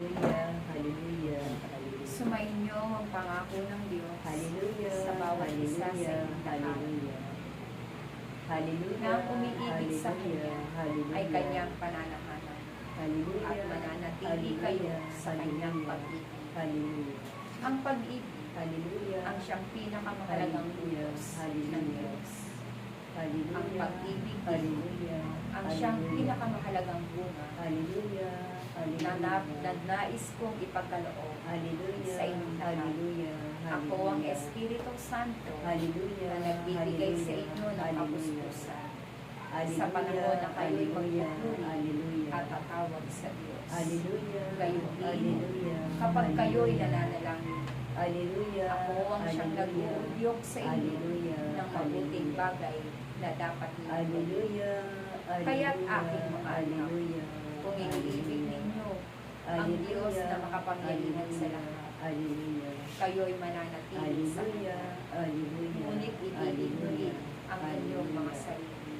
Hallelujah, hallelujah, hallelujah. Sumainyo ang pangako ng Diyos Hallelujah, sa bawat isa sa hallelujah, inyong lahat. hallelujah. Hallelujah, Na ang umiibig sa Kanya hallelujah, ay Kanyang pananahanan hallelujah, at mananatili kayo sa Kanyang pag-ibig. Hallelujah, Ang pag-ibig hallelujah, ang siyang pinakamahalagang hallelujah, utos ng hallelujah. Diyos. Hallelujah, Ang pag-ibig din hallelujah, ang siyang hallelujah, pinakamahalagang bunga hallelujah, na hallelujah, nais kong ipagkaloob hallelujah, sa inyong lahat. hallelujah, Ako ang hallelujah. Espiritu Santo Hallelujah, na nagbibigay sa inyo ng hallelujah, kapustusan hallelujah, sa panahon na kayo'y hallelujah, magpupuri hallelujah, at tatawag sa Diyos. hallelujah, Gayon din, hallelujah, kapag kayo'y hallelujah, nananalangin, hallelujah, ako ang siyang hallelujah, nag-uudyok sa inyo hallelujah, ng mabuting hallelujah, bagay na dapat ninyo. hallelujah, Kaya't hallelujah, aking mga anak, hallelujah, Kung iniibig ninyo ang Diyos na makapangyarihan sa lahat, hallelujah, kayo'y mananatili sa Kanya. hallelujah, hallelujah, Ngunit ibigin mo rin ang inyong mga sarili.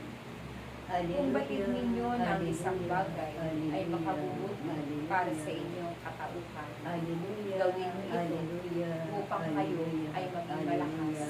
hallelujah, Kung batid ninyo ng isang bagay ay hallelujah, makabubuti hallelujah, para sa inyong katauhan, hallelujah, gawin mo ito hallelujah, upang kayo hallelujah, ay maging malakas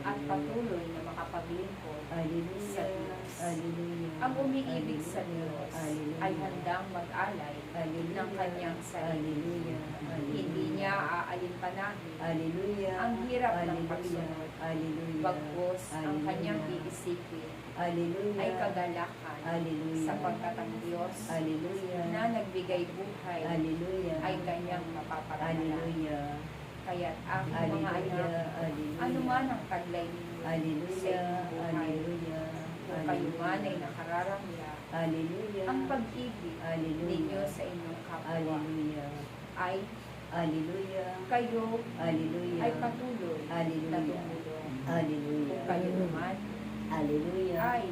at patuloy na makapaglingkod hallelujah, sa Diyos. hallelujah, Ang umiibig sa Diyos hallelujah, ay handang mag-alay hallelujah, ng kanyang sarili. hallelujah, Hindi niya aalinpanahin hallelujah, ang hirap ng hallelujah, pagsunod. hallelujah, Bagkus ang kanyang hallelujah, iisipin hallelujah, ay kagalakan hallelujah, sapagkat ang Diyos hallelujah, na nagbigay buhay hallelujah, ay kanyang mapaparalan. hallelujah, Kaya't aking mga hallelujah, anak, hallelujah, ano man ang taglay ninyo sa hallelujah, inyong buhay, hallelujah, kung kayo man ay nakararamya, hallelujah, ang pag-ibig hallelujah, ninyo sa inyong kapwa hallelujah, ay hallelujah, kayo hallelujah, ay patuloy na hallelujah, tumulong. hallelujah, Kung kayo naman hallelujah, ay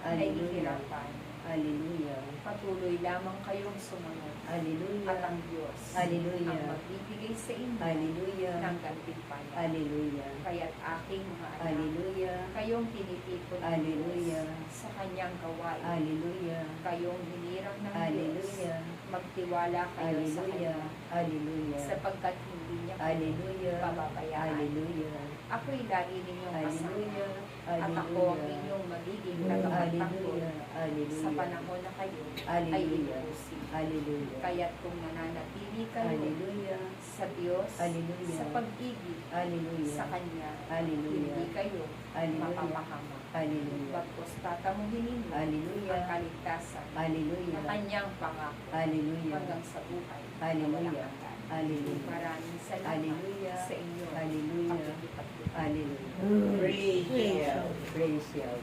hallelujah, nahihirapan, hallelujah, patuloy lamang kayong sumunod at hallelujah, ang Diyos hallelujah, ang magbibigay sa inyo hallelujah, ng gantimpala. hallelujah, Kaya't aking mga anak, hallelujah, kayong tinitipon ng hallelujah, Diyos sa kanyang gawain. hallelujah, Kayong hinirang ng Diyos, hallelujah, magtiwala kayo sa hallelujah, Kanya hallelujah, sapagkat hindi niya kayo hallelujah, pababayaan. hallelujah, Ako'y lagi ninyong kasama hallelujah, at ako ang hallelujah, inyong magiging tagapagtanggol hallelujah, sa hallelujah, panahon na kayo ay hallelujah, inuusin. hallelujah, Kaya't kung nananatili kayo hallelujah, sa Diyos, hallelujah, sa pag-ibig hallelujah, sa Kanya, hallelujah, hindi kayo hallelujah, mapapahama. hallelujah, Bagkus tatamuhin ninyo hallelujah, ang kaligtasan na hallelujah, Kanyang pangako hallelujah, hanggang sa buhay na hallelujah, walang hanggan. hallelujah, Maraming salamat hallelujah, sa inyo. hallelujah, Pagkikipagkita. hallelujah. Praise God. Praise God.